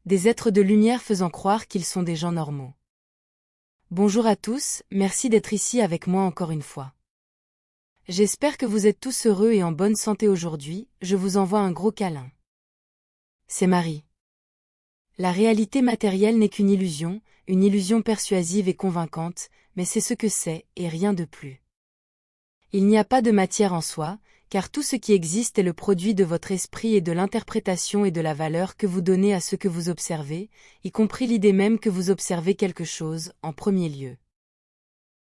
des êtres de lumière faisant croire qu'ils sont des gens normaux. Bonjour à tous, merci d'être ici avec moi encore une fois. J'espère que vous êtes tous heureux et en bonne santé aujourd'hui, je vous envoie un gros câlin. C'est Marie. La réalité matérielle n'est qu'une illusion persuasive et convaincante, mais c'est ce que c'est, et rien de plus. Il n'y a pas de matière en soi, car tout ce qui existe est le produit de votre esprit et de l'interprétation et de la valeur que vous donnez à ce que vous observez, y compris l'idée même que vous observez quelque chose, en premier lieu.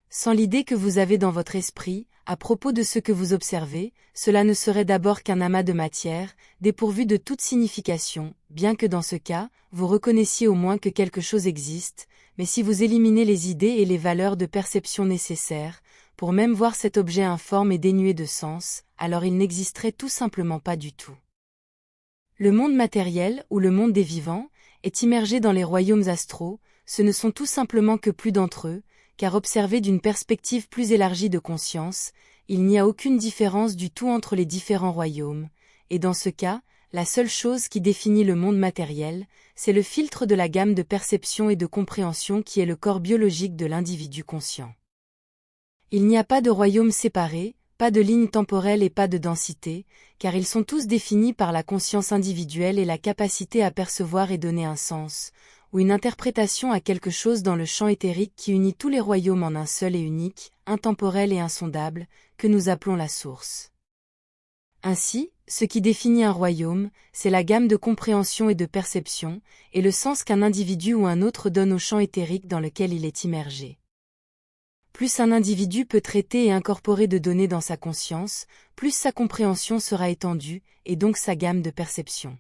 Sans l'idée que vous avez dans votre esprit, à propos de ce que vous observez, cela ne serait d'abord qu'un amas de matière, dépourvu de toute signification, bien que dans ce cas, vous reconnaissiez au moins que quelque chose existe, mais si vous éliminez les idées et les valeurs de perception nécessaires, pour même voir cet objet informe et dénué de sens, alors il n'existerait tout simplement pas du tout. Le monde matériel, ou le monde des vivants, est immergé dans les royaumes astraux, ce ne sont tout simplement que plus d'entre eux, car observé d'une perspective plus élargie de conscience, il n'y a aucune différence du tout entre les différents royaumes, et dans ce cas, la seule chose qui définit le monde matériel, c'est le filtre de la gamme de perception et de compréhension qui est le corps biologique de l'individu conscient. Il n'y a pas de royaume séparé, pas de ligne temporelle et pas de densité, car ils sont tous définis par la conscience individuelle et la capacité à percevoir et donner un sens, ou une interprétation à quelque chose dans le champ éthérique qui unit tous les royaumes en un seul et unique, intemporel et insondable, que nous appelons la source. Ainsi, ce qui définit un royaume, c'est la gamme de compréhension et de perception, et le sens qu'un individu ou un autre donne au champ éthérique dans lequel il est immergé. Plus un individu peut traiter et incorporer de données dans sa conscience, plus sa compréhension sera étendue, et donc sa gamme de perception.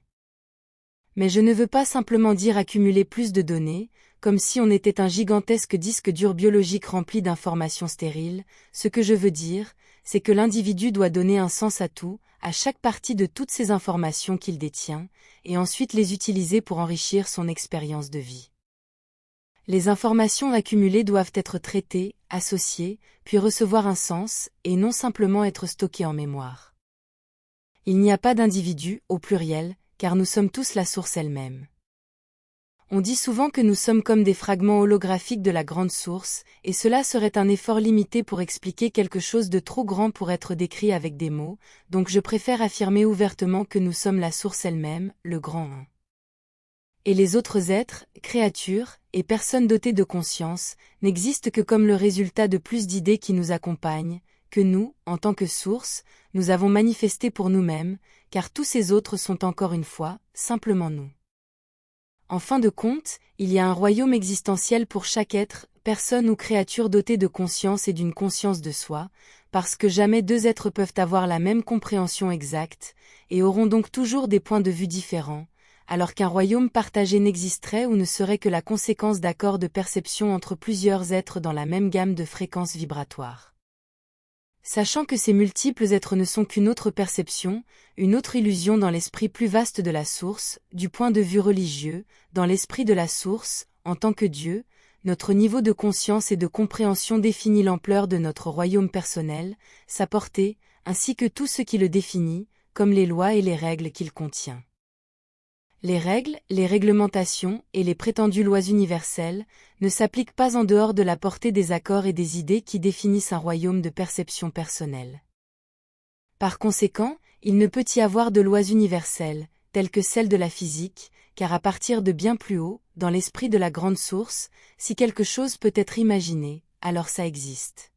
Mais je ne veux pas simplement dire accumuler plus de données, comme si on était un gigantesque disque dur biologique rempli d'informations stériles, ce que je veux dire, c'est que l'individu doit donner un sens à tout, à chaque partie de toutes ces informations qu'il détient, et ensuite les utiliser pour enrichir son expérience de vie. Les informations accumulées doivent être traitées, associées, puis recevoir un sens, et non simplement être stockées en mémoire. Il n'y a pas d'individu, au pluriel, car nous sommes tous la source elle-même. On dit souvent que nous sommes comme des fragments holographiques de la grande source, et cela serait un effort limité pour expliquer quelque chose de trop grand pour être décrit avec des mots, donc je préfère affirmer ouvertement que nous sommes la source elle-même, le grand Un. Et les autres êtres, créatures, et personnes dotées de conscience, n'existent que comme le résultat de plus d'idées qui nous accompagnent, que nous, en tant que source, nous avons manifesté pour nous-mêmes, car tous ces autres sont encore une fois, simplement nous. En fin de compte, il y a un royaume existentiel pour chaque être, personne ou créature dotée de conscience et d'une conscience de soi, parce que jamais deux êtres peuvent avoir la même compréhension exacte, et auront donc toujours des points de vue différents, alors qu'un royaume partagé n'existerait ou ne serait que la conséquence d'accords de perception entre plusieurs êtres dans la même gamme de fréquences vibratoires. Sachant que ces multiples êtres ne sont qu'une autre perception, une autre illusion dans l'esprit plus vaste de la source, du point de vue religieux, dans l'esprit de la source, en tant que Dieu, notre niveau de conscience et de compréhension définit l'ampleur de notre royaume personnel, sa portée, ainsi que tout ce qui le définit, comme les lois et les règles qu'il contient. Les règles, les réglementations et les prétendues lois universelles ne s'appliquent pas en dehors de la portée des accords et des idées qui définissent un royaume de perception personnelle. Par conséquent, il ne peut y avoir de lois universelles, telles que celles de la physique, car à partir de bien plus haut, dans l'esprit de la grande source, si quelque chose peut être imaginé, alors ça existe.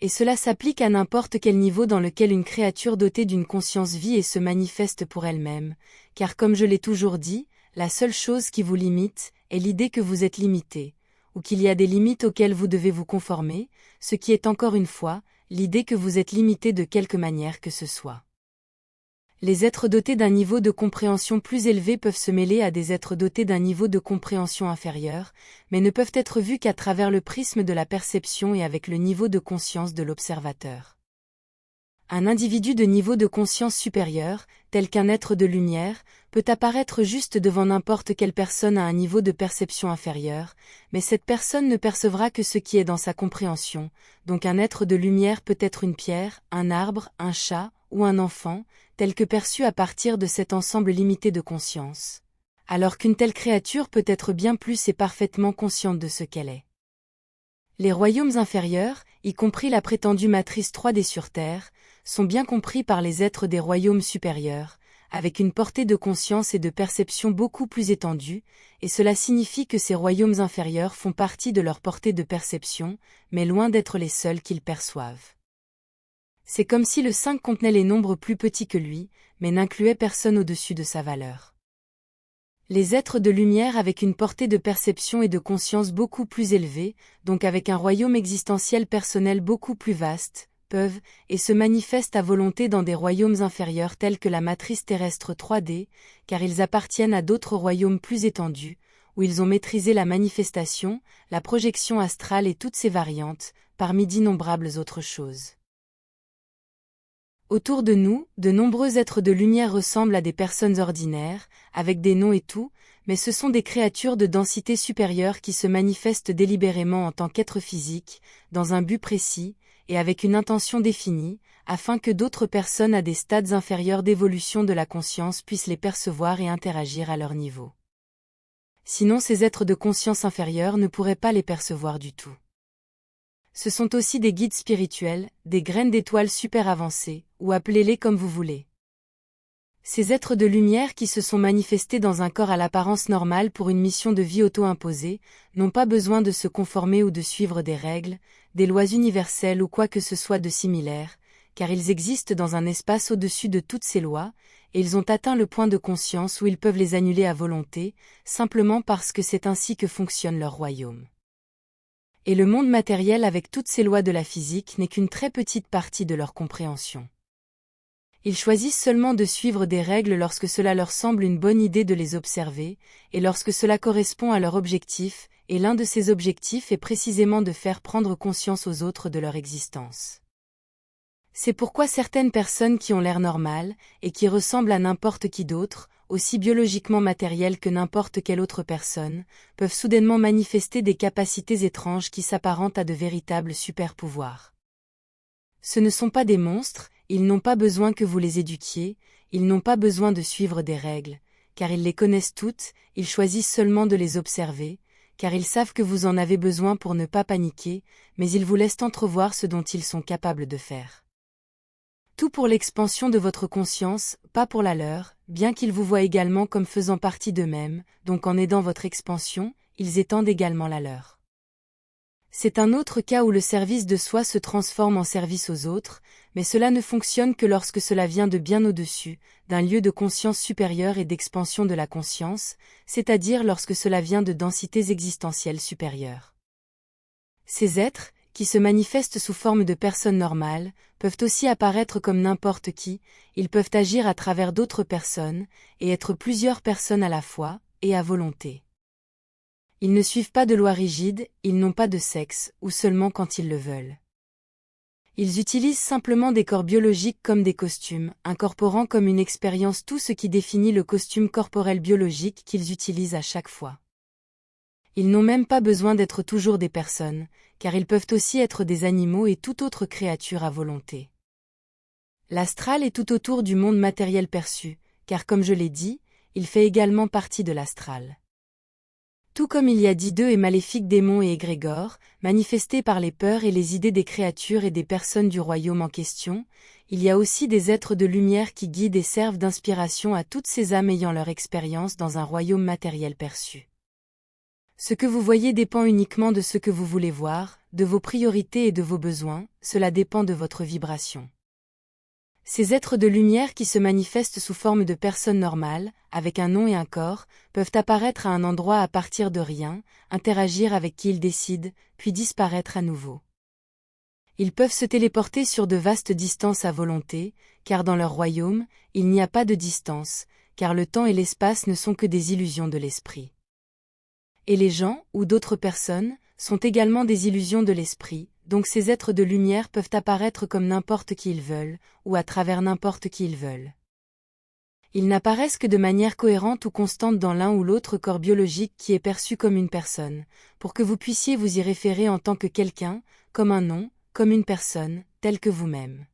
Et cela s'applique à n'importe quel niveau dans lequel une créature dotée d'une conscience vit et se manifeste pour elle-même, car comme je l'ai toujours dit, la seule chose qui vous limite est l'idée que vous êtes limité, ou qu'il y a des limites auxquelles vous devez vous conformer, ce qui est encore une fois, l'idée que vous êtes limité de quelque manière que ce soit. Les êtres dotés d'un niveau de compréhension plus élevé peuvent se mêler à des êtres dotés d'un niveau de compréhension inférieur, mais ne peuvent être vus qu'à travers le prisme de la perception et avec le niveau de conscience de l'observateur. Un individu de niveau de conscience supérieur, tel qu'un être de lumière, peut apparaître juste devant n'importe quelle personne à un niveau de perception inférieur, mais cette personne ne percevra que ce qui est dans sa compréhension, donc un être de lumière peut être une pierre, un arbre, un chat, ou un enfant, tel que perçu à partir de cet ensemble limité de conscience. alors qu'une telle créature peut être bien plus et parfaitement consciente de ce qu'elle est. Les royaumes inférieurs, y compris la prétendue matrice 3D sur Terre, sont bien compris par les êtres des royaumes supérieurs, avec une portée de conscience et de perception beaucoup plus étendue, et cela signifie que ces royaumes inférieurs font partie de leur portée de perception, mais loin d'être les seuls qu'ils perçoivent. C'est comme si le 5 contenait les nombres plus petits que lui, mais n'incluait personne au-dessus de sa valeur. Les êtres de lumière avec une portée de perception et de conscience beaucoup plus élevée, donc avec un royaume existentiel personnel beaucoup plus vaste, peuvent, et se manifestent à volonté dans des royaumes inférieurs tels que la matrice terrestre 3D, car ils appartiennent à d'autres royaumes plus étendus, où ils ont maîtrisé la manifestation, la projection astrale et toutes ses variantes, parmi d'innombrables autres choses. Autour de nous, de nombreux êtres de lumière ressemblent à des personnes ordinaires, avec des noms et tout, mais ce sont des créatures de densité supérieure qui se manifestent délibérément en tant qu'êtres physiques, dans un but précis, et avec une intention définie, afin que d'autres personnes à des stades inférieurs d'évolution de la conscience puissent les percevoir et interagir à leur niveau. Sinon ces êtres de conscience inférieure ne pourraient pas les percevoir du tout. Ce sont aussi des guides spirituels, des graines d'étoiles super avancées, ou appelez-les comme vous voulez. Ces êtres de lumière qui se sont manifestés dans un corps à l'apparence normale pour une mission de vie auto-imposée, n'ont pas besoin de se conformer ou de suivre des règles, des lois universelles ou quoi que ce soit de similaire, car ils existent dans un espace au-dessus de toutes ces lois, et ils ont atteint le point de conscience où ils peuvent les annuler à volonté, simplement parce que c'est ainsi que fonctionne leur royaume. Et le monde matériel avec toutes ces lois de la physique n'est qu'une très petite partie de leur compréhension. Ils choisissent seulement de suivre des règles lorsque cela leur semble une bonne idée de les observer, et lorsque cela correspond à leur objectif, et l'un de ces objectifs est précisément de faire prendre conscience aux autres de leur existence. C'est pourquoi certaines personnes qui ont l'air normales, et qui ressemblent à n'importe qui d'autre, aussi biologiquement matérielles que n'importe quelle autre personne, peuvent soudainement manifester des capacités étranges qui s'apparentent à de véritables super-pouvoirs. Ce ne sont pas des monstres, ils n'ont pas besoin que vous les éduquiez, ils n'ont pas besoin de suivre des règles, car ils les connaissent toutes, ils choisissent seulement de les observer, car ils savent que vous en avez besoin pour ne pas paniquer, mais ils vous laissent entrevoir ce dont ils sont capables de faire. Tout pour l'expansion de votre conscience, pas pour la leur, bien qu'ils vous voient également comme faisant partie d'eux-mêmes, donc en aidant votre expansion, ils étendent également la leur. C'est un autre cas où le service de soi se transforme en service aux autres, mais cela ne fonctionne que lorsque cela vient de bien au-dessus, d'un lieu de conscience supérieure et d'expansion de la conscience, c'est-à-dire lorsque cela vient de densités existentielles supérieures. Ces êtres, qui se manifestent sous forme de personnes normales, peuvent aussi apparaître comme n'importe qui, ils peuvent agir à travers d'autres personnes, et être plusieurs personnes à la fois, et à volonté. Ils ne suivent pas de lois rigides, ils n'ont pas de sexe, ou seulement quand ils le veulent. Ils utilisent simplement des corps biologiques comme des costumes, incorporant comme une expérience tout ce qui définit le costume corporel biologique qu'ils utilisent à chaque fois. Ils n'ont même pas besoin d'être toujours des personnes, car ils peuvent aussi être des animaux et toute autre créature à volonté. L'astral est tout autour du monde matériel perçu, car comme je l'ai dit, il fait également partie de l'astral. Tout comme il y a d'hideux et maléfiques démons et égrégores, manifestés par les peurs et les idées des créatures et des personnes du royaume en question, il y a aussi des êtres de lumière qui guident et servent d'inspiration à toutes ces âmes ayant leur expérience dans un royaume matériel perçu. Ce que vous voyez dépend uniquement de ce que vous voulez voir, de vos priorités et de vos besoins, cela dépend de votre vibration. Ces êtres de lumière qui se manifestent sous forme de personnes normales, avec un nom et un corps, peuvent apparaître à un endroit à partir de rien, interagir avec qui ils décident, puis disparaître à nouveau. Ils peuvent se téléporter sur de vastes distances à volonté, car dans leur royaume, il n'y a pas de distance, car le temps et l'espace ne sont que des illusions de l'esprit. Et les gens, ou d'autres personnes, sont également des illusions de l'esprit, donc ces êtres de lumière peuvent apparaître comme n'importe qui ils veulent, ou à travers n'importe qui ils veulent. Ils n'apparaissent que de manière cohérente ou constante dans l'un ou l'autre corps biologique qui est perçu comme une personne, pour que vous puissiez vous y référer en tant que quelqu'un, comme un nom, comme une personne, tel que vous-même.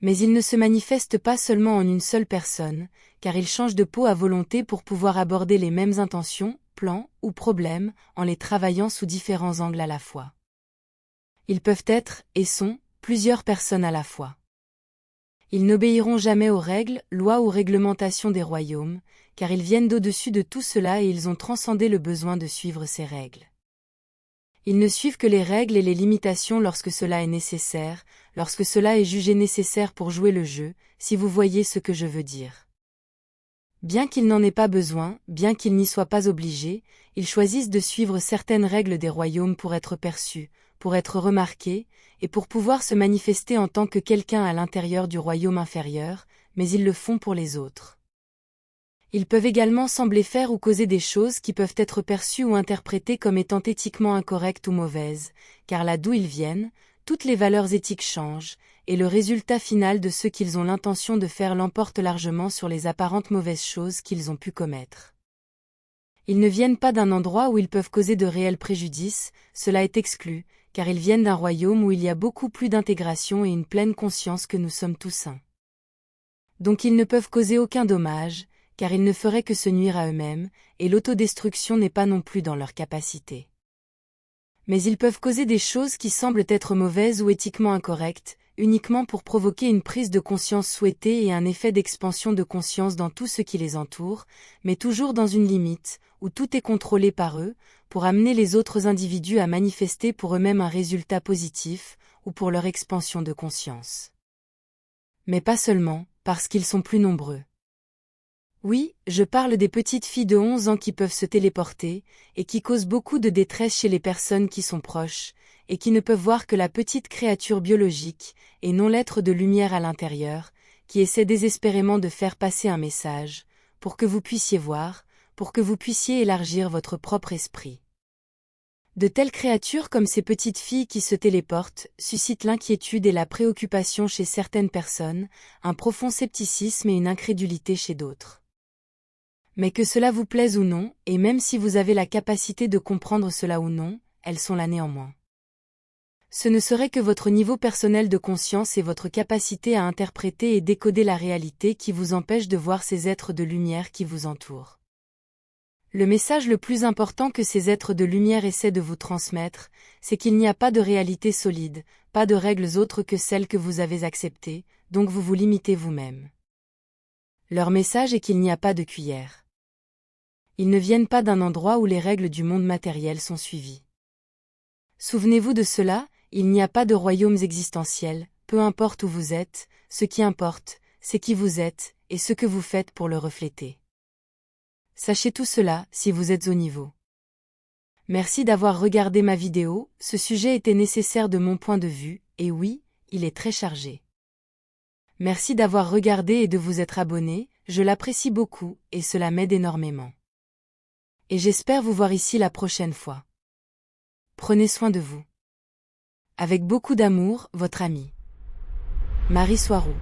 Mais il ne se manifeste pas seulement en une seule personne, car il change de peau à volonté pour pouvoir aborder les mêmes intentions, plans ou problèmes, en les travaillant sous différents angles à la fois. Ils peuvent être, et sont, plusieurs personnes à la fois. Ils n'obéiront jamais aux règles, lois ou réglementations des royaumes, car ils viennent d'au-dessus de tout cela et ils ont transcendé le besoin de suivre ces règles. Ils ne suivent que les règles et les limitations lorsque cela est nécessaire, lorsque cela est jugé nécessaire pour jouer le jeu, si vous voyez ce que je veux dire. Bien qu'ils n'en aient pas besoin, bien qu'ils n'y soient pas obligés, ils choisissent de suivre certaines règles des royaumes pour être perçus, pour être remarqués, et pour pouvoir se manifester en tant que quelqu'un à l'intérieur du royaume inférieur, mais ils le font pour les autres. Ils peuvent également sembler faire ou causer des choses qui peuvent être perçues ou interprétées comme étant éthiquement incorrectes ou mauvaises, car là d'où ils viennent, toutes les valeurs éthiques changent, et le résultat final de ce qu'ils ont l'intention de faire l'emporte largement sur les apparentes mauvaises choses qu'ils ont pu commettre. Ils ne viennent pas d'un endroit où ils peuvent causer de réels préjudices, cela est exclu, car ils viennent d'un royaume où il y a beaucoup plus d'intégration et une pleine conscience que nous sommes tous un. Donc ils ne peuvent causer aucun dommage, car ils ne feraient que se nuire à eux-mêmes, et l'autodestruction n'est pas non plus dans leur capacité. Mais ils peuvent causer des choses qui semblent être mauvaises ou éthiquement incorrectes, uniquement pour provoquer une prise de conscience souhaitée et un effet d'expansion de conscience dans tout ce qui les entoure, mais toujours dans une limite, où tout est contrôlé par eux, pour amener les autres individus à manifester pour eux-mêmes un résultat positif, ou pour leur expansion de conscience. Mais pas seulement, parce qu'ils sont plus nombreux. Oui, je parle des petites filles de 11 ans qui peuvent se téléporter, et qui causent beaucoup de détresse chez les personnes qui sont proches, et qui ne peuvent voir que la petite créature biologique, et non l'être de lumière à l'intérieur, qui essaie désespérément de faire passer un message, pour que vous puissiez voir, pour que vous puissiez élargir votre propre esprit. De telles créatures comme ces petites filles qui se téléportent, suscitent l'inquiétude et la préoccupation chez certaines personnes, un profond scepticisme et une incrédulité chez d'autres. Mais que cela vous plaise ou non, et même si vous avez la capacité de comprendre cela ou non, elles sont là néanmoins. Ce ne serait que votre niveau personnel de conscience et votre capacité à interpréter et décoder la réalité qui vous empêche de voir ces êtres de lumière qui vous entourent. Le message le plus important que ces êtres de lumière essaient de vous transmettre, c'est qu'il n'y a pas de réalité solide, pas de règles autres que celles que vous avez acceptées, donc vous vous limitez vous-même. Leur message est qu'il n'y a pas de cuillère. Ils ne viennent pas d'un endroit où les règles du monde matériel sont suivies. Souvenez-vous de cela, il n'y a pas de royaumes existentiels, peu importe où vous êtes, ce qui importe, c'est qui vous êtes, et ce que vous faites pour le refléter. Sachez tout cela, si vous êtes au niveau. Merci d'avoir regardé ma vidéo, ce sujet était nécessaire de mon point de vue, et oui, il est très chargé. Merci d'avoir regardé et de vous être abonné, je l'apprécie beaucoup, et cela m'aide énormément. Et j'espère vous voir ici la prochaine fois. Prenez soin de vous. Avec beaucoup d'amour, votre amie Marie Soiroux.